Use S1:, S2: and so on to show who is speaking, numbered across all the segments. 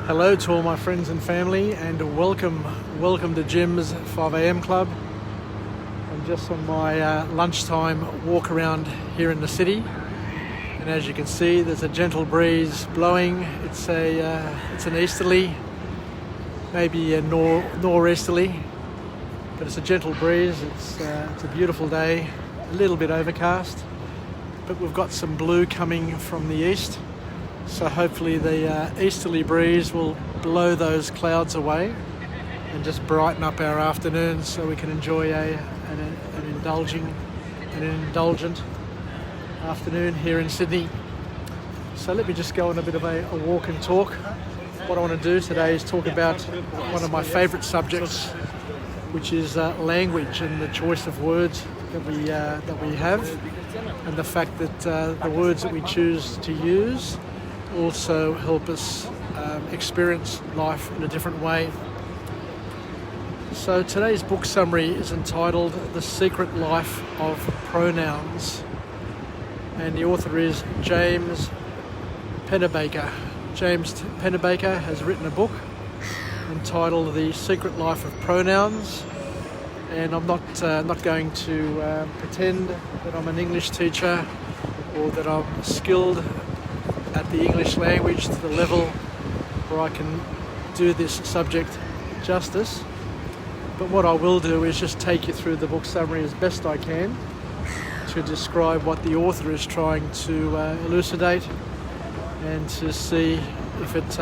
S1: Hello to all my friends and family, and welcome to Jim's 5am Club. I'm just on my lunchtime walk around here in the city, and as you can see, there's a gentle breeze blowing. It's an easterly, maybe a nor'easterly, but it's a gentle breeze. It's a beautiful day, a little bit overcast, but we've got some blue coming from the east. So hopefully the easterly breeze will blow those clouds away and just brighten up our afternoon so we can enjoy an indulgent afternoon here in Sydney. So let me just go on a bit of a walk and talk. What I want to do today is talk about one of my favourite subjects, which is language and the choice of words that we have, and the fact that the words that we choose to use also help us experience life in a different way. So today's book summary is entitled The Secret Life of Pronouns, and the author is James Pennebaker. James Pennebaker has written a book entitled The Secret Life of Pronouns, and I'm not going to pretend that I'm an English teacher or that I'm skilled at the English language to the level where I can do this subject justice. But what I will do is just take you through the book summary as best I can to describe what the author is trying to elucidate, and to see if it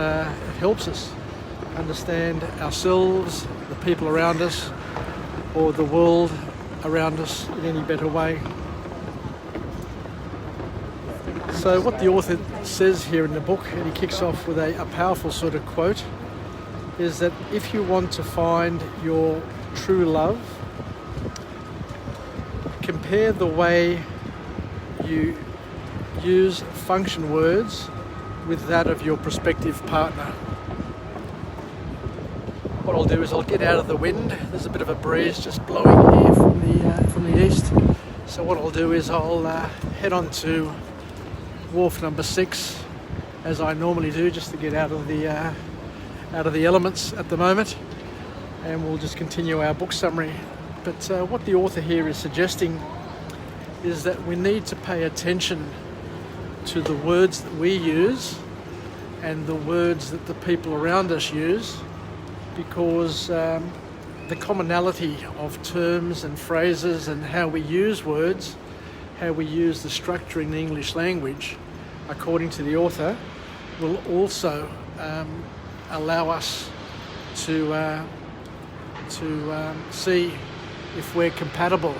S1: helps us understand ourselves, the people around us, or the world around us in any better way. So what the author says here in the book, and he kicks off with a powerful sort of quote, is that if you want to find your true love, compare the way you use function words with that of your prospective partner. What I'll do is I'll get out of the wind. There's a bit of a breeze just blowing here from the east. So what I'll do is I'll head on to wharf number 6, as I normally do, just to get out of the elements at the moment, and we'll just continue our book summary. But what the author here is suggesting is that we need to pay attention to the words that we use and the words that the people around us use, because the commonality of terms and phrases and how we use words, how we use the structure in the English language, according to the author, will also allow us to see if we're compatible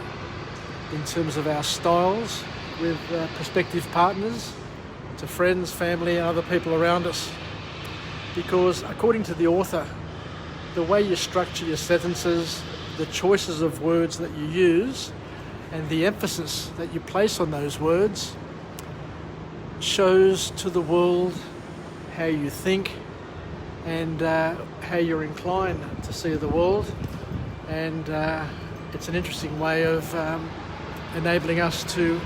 S1: in terms of our styles with prospective partners, to friends, family, and other people around us. Because according to the author, the way you structure your sentences, the choices of words that you use, and the emphasis that you place on those words shows to the world how you think and how you're inclined to see the world. And it's an interesting way of enabling us to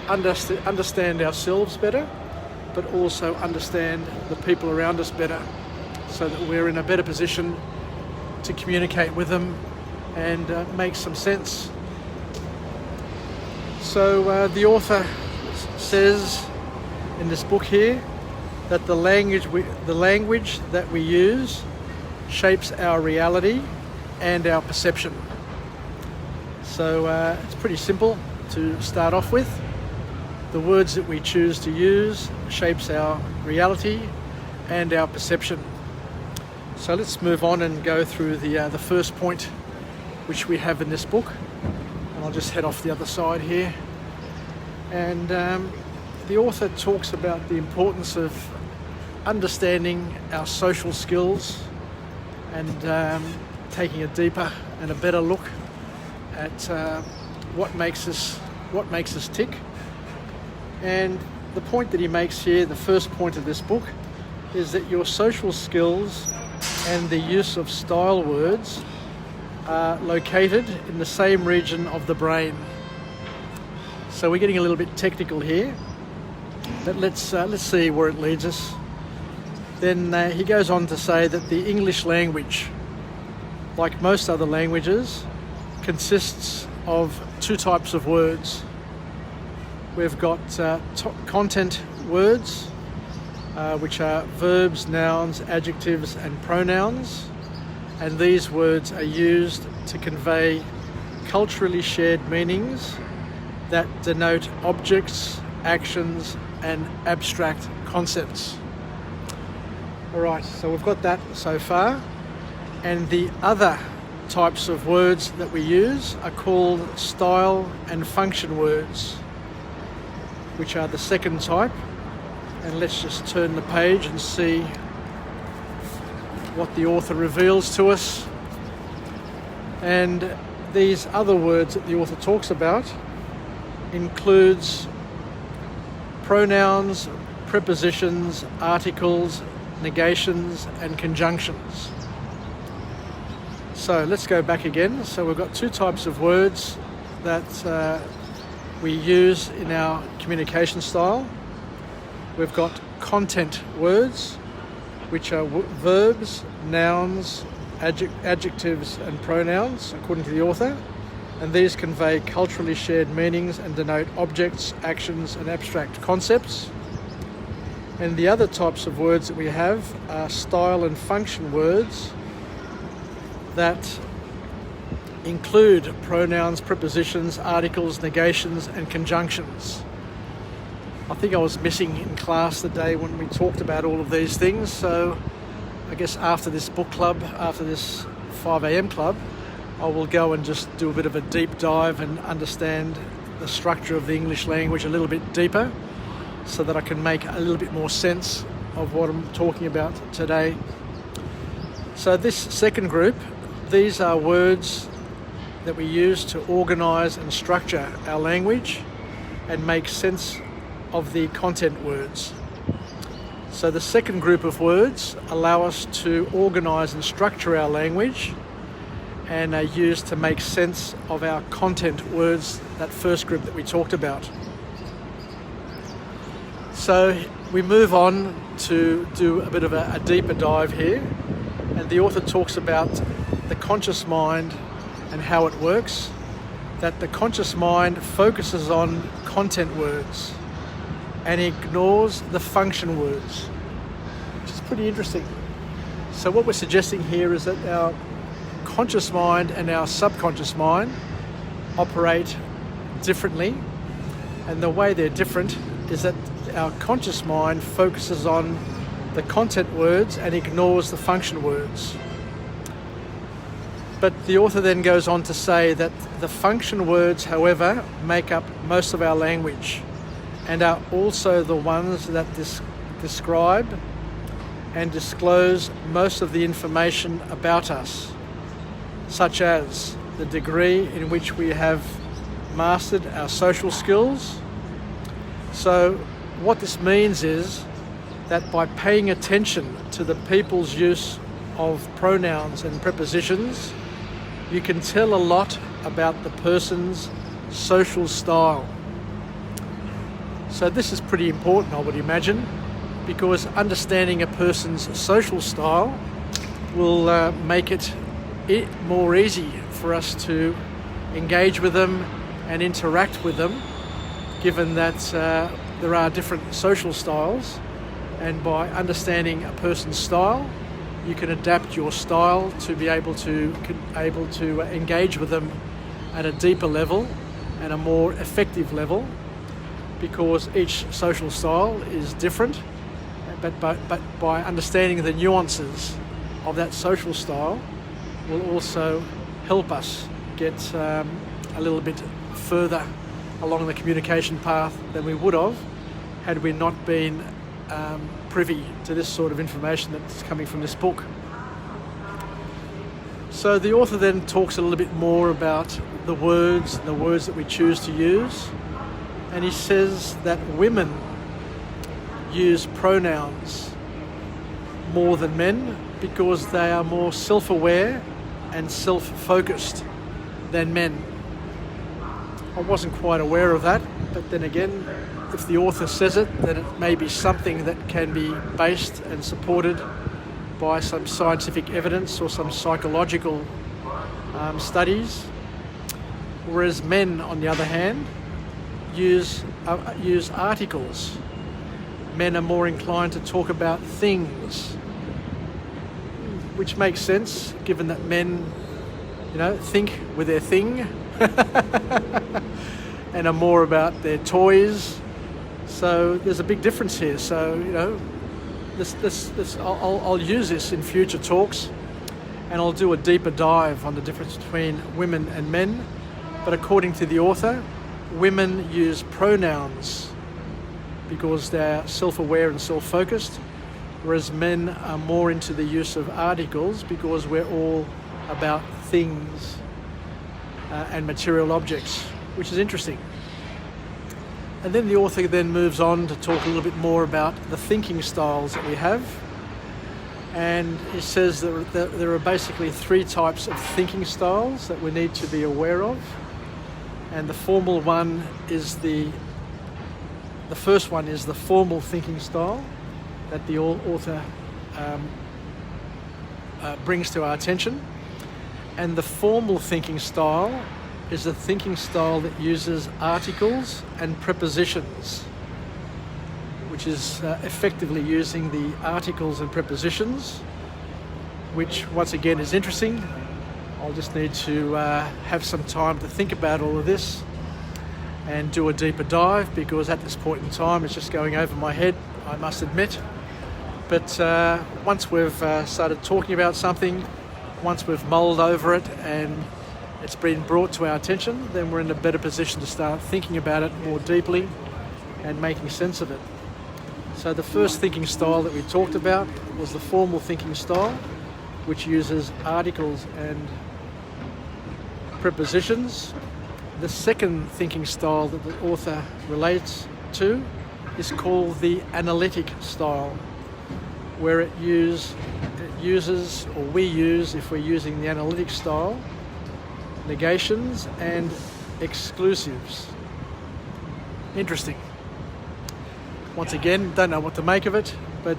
S1: understand ourselves better, but also understand the people around us better, so that we're in a better position to communicate with them and make some sense. So the author says in this book here that the language that we use shapes our reality and our perception. So it's pretty simple to start off with. The words that we choose to use shapes our reality and our perception. So let's move on and go through the first point which we have in this book. And I'll just head off the other side here. And the author talks about the importance of understanding our social skills and taking a deeper and a better look at what makes us tick. And the point that he makes here, the first point of this book, is that your social skills and the use of style words are located in the same region of the brain. So we're getting a little bit technical here, but let's see where it leads us. Then he goes on to say that the English language, like most other languages, consists of two types of words. We've got content words, which are verbs, nouns, adjectives and pronouns, and these words are used to convey culturally shared meanings that denote objects, actions and abstract concepts. Alright, so we've got that so far, and the other types of words that we use are called style and function words, which are the second type. And let's just turn the page and see what the author reveals to us. And these other words that the author talks about includes pronouns, prepositions, articles, negations and conjunctions. So let's go back again. So we've got two types of words that we use in our communication style. We've got content words, which are verbs, nouns, adjectives and pronouns, according to the author. And these convey culturally shared meanings and denote objects, actions and abstract concepts. And the other types of words that we have are style and function words that include pronouns, prepositions, articles, negations and conjunctions. I think I was missing in class the day when we talked about all of these things, so I guess after this book club, after this 5 a.m. club, I will go and just do a bit of a deep dive and understand the structure of the English language a little bit deeper so that I can make a little bit more sense of what I'm talking about today. So this second group, these are words that we use to organise and structure our language and make sense of the content words. So the second group of words allow us to organise and structure our language and are used to make sense of our content words, that first group that we talked about. So we move on to do a bit of a deeper dive here, and the author talks about the conscious mind and how it works, that the conscious mind focuses on content words and ignores the function words, which is pretty interesting. So what we're suggesting here is that our conscious mind and our subconscious mind operate differently, and the way they're different is that our conscious mind focuses on the content words and ignores the function words. But the author then goes on to say that the function words, however, make up most of our language and are also the ones that describe and disclose most of the information about us, such as the degree in which we have mastered our social skills. So what this means is that by paying attention to the people's use of pronouns and prepositions, you can tell a lot about the person's social style. So this is pretty important, I would imagine, because understanding a person's social style will make it more easy for us to engage with them and interact with them, given that there are different social styles, and by understanding a person's style, you can adapt your style to be able to engage with them at a deeper level and a more effective level, because each social style is different. But by understanding the nuances of that social style will also help us get a little bit further along the communication path than we would have had we not been privy to this sort of information that's coming from this book. So the author then talks a little bit more about the words that we choose to use, and he says that women use pronouns more than men because they are more self-aware and self-focused than men. I wasn't quite aware of that, but then again, if the author says it, then it may be something that can be based and supported by some scientific evidence or some psychological studies. Whereas men, on the other hand, use articles. Men are more inclined to talk about things, which makes sense given that men, think with their thing and are more about their toys. So there's a big difference here. So I'll use this in future talks, and I'll do a deeper dive on the difference between women and men. But according to the author, women use pronouns because they're self-aware and self-focused, whereas men are more into the use of articles because we're all about things and material objects, which is interesting. And then the author then moves on to talk a little bit more about the thinking styles that we have. And he says that there are basically three types of thinking styles that we need to be aware of. And the formal one is the first one is the formal thinking style that the author brings to our attention. And the formal thinking style is a thinking style that uses articles and prepositions, which is effectively using the articles and prepositions, which once again is interesting. I'll just need to have some time to think about all of this and do a deeper dive, because at this point in time it's just going over my head, I must admit. But once we've started talking about something, once we've mulled over it and it's been brought to our attention, then we're in a better position to start thinking about it more deeply and making sense of it. So the first thinking style that we talked about was the formal thinking style, which uses articles and prepositions. The second thinking style that the author relates to is called the analytic style, where it uses, or we use, if we're using the analytic style, negations and exclusives. Interesting. Once again, don't know what to make of it, but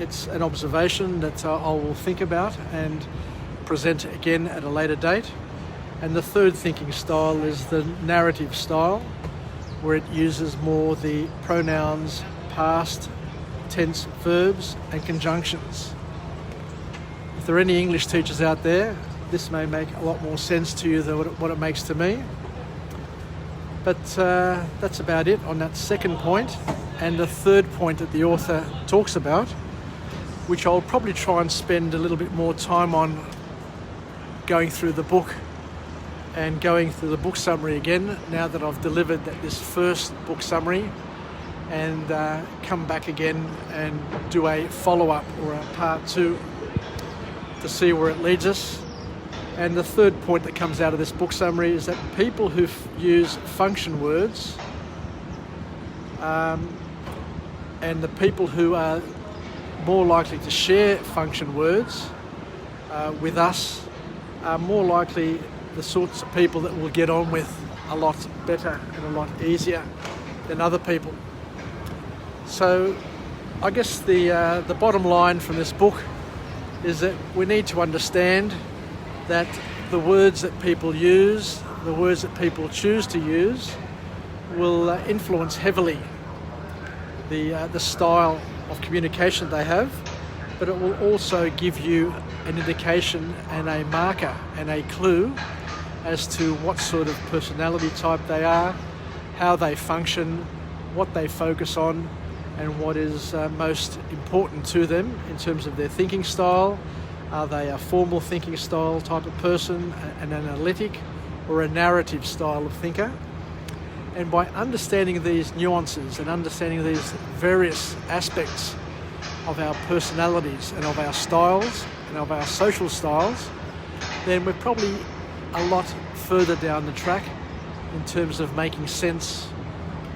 S1: it's an observation that I will think about and present again at a later date. And the third thinking style is the narrative style, where it uses more the pronouns, past, tense verbs and conjunctions. If there are any English teachers out there, this may make a lot more sense to you than what it makes to me. But that's about it on that second point. And the third point that the author talks about, which I'll probably try and spend a little bit more time on going through the book and going through the book summary again, now that I've delivered this first book summary, and come back again and do a follow-up or a part 2 to see where it leads us. And the third point that comes out of this book summary is that people who use function words and the people who are more likely to share function words with us are more likely the sorts of people that will get on with a lot better and a lot easier than other people. So I guess the bottom line from this book is that we need to understand that the words that people use, the words that people choose to use, will influence heavily the style of communication they have, but it will also give you an indication and a marker and a clue as to what sort of personality type they are, how they function, what they focus on, and what is most important to them in terms of their thinking style. Are they a formal thinking style type of person, an analytic, or a narrative style of thinker? And by understanding these nuances and understanding these various aspects of our personalities and of our styles and of our social styles, then we're probably a lot further down the track in terms of making sense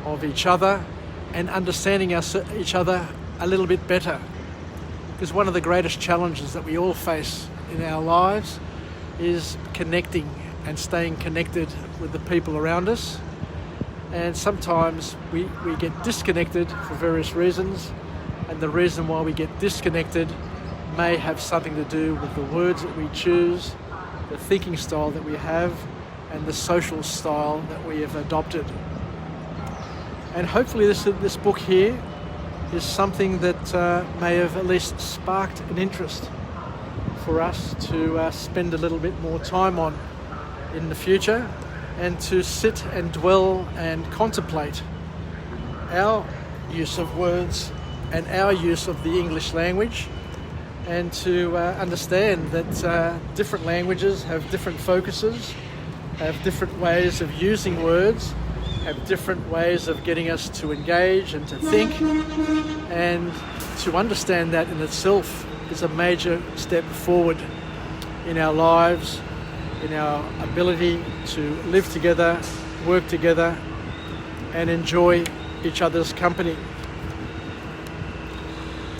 S1: of each other and understanding each other a little bit better. Because one of the greatest challenges that we all face in our lives is connecting and staying connected with the people around us. And sometimes we get disconnected for various reasons, and the reason why we get disconnected may have something to do with the words that we choose, the thinking style that we have, and the social style that we have adopted. And hopefully this book here is something that may have at least sparked an interest for us to spend a little bit more time on in the future, and to sit and dwell and contemplate our use of words and our use of the English language, and to understand that different languages have different focuses, have different ways of using words, have different ways of getting us to engage and to think, and to understand that in itself is a major step forward in our lives, in our ability to live together, work together, and enjoy each other's company.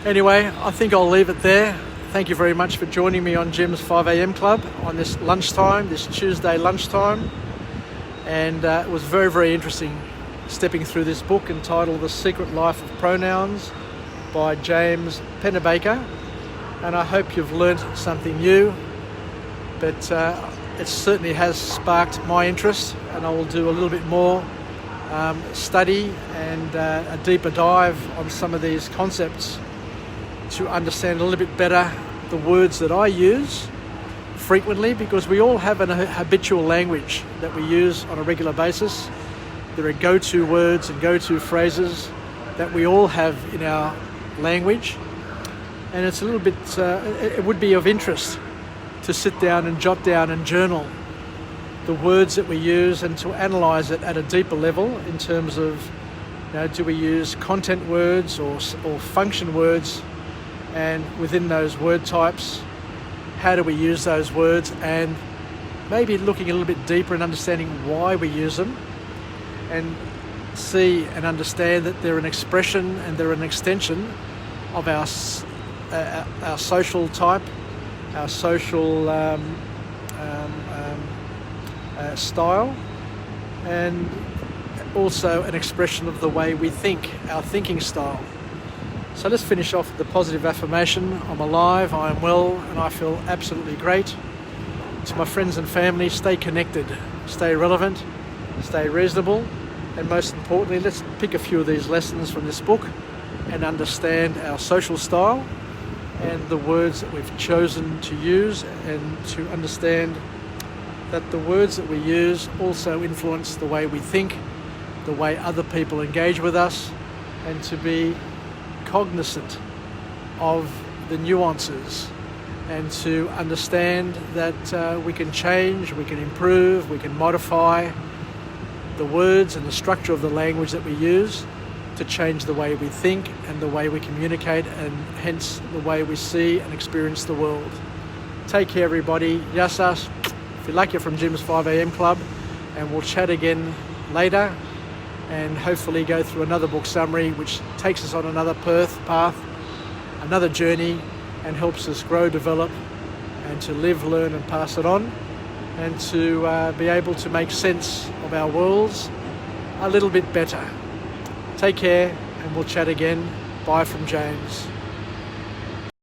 S1: Anyway, I think I'll leave it there. Thank you very much for joining me on Jim's 5am Club on this lunchtime, this Tuesday lunchtime. And it was very, very interesting stepping through this book entitled The Secret Life of Pronouns by James Pennebaker. And I hope you've learnt something new, but it certainly has sparked my interest, and I will do a little bit more study and a deeper dive on some of these concepts to understand a little bit better the words that I use frequently, because we all have a habitual language that we use on a regular basis. There are go-to words and go-to phrases that we all have in our language, and it's a little bit, it would be of interest to sit down and jot down and journal the words that we use, and to analyse it at a deeper level in terms of, do we use content words or function words, and within those word types, how do we use those words, and maybe looking a little bit deeper and understanding why we use them, and see and understand that they're an expression and they're an extension of our social type, our social style, and also an expression of the way we think, our thinking style. So let's finish off with the positive affirmation. I'm alive, I am well, and I feel absolutely great. To my friends and family, stay connected, stay relevant, stay reasonable, and most importantly, let's pick a few of these lessons from this book and understand our social style and the words that we've chosen to use, and to understand that the words that we use also influence the way we think, the way other people engage with us, and to be cognizant of the nuances, and to understand that we can change, we can improve, we can modify the words and the structure of the language that we use to change the way we think and the way we communicate, and hence the way we see and experience the world. Take care, everybody. Yassas. If you like, you're from Jim's 5am Club, and we'll chat again later, and hopefully go through another book summary which takes us on another path, another journey, and helps us grow, develop, and to live, learn, and pass it on, and to be able to make sense of our worlds a little bit better. Take care, and we'll chat again. Bye from James.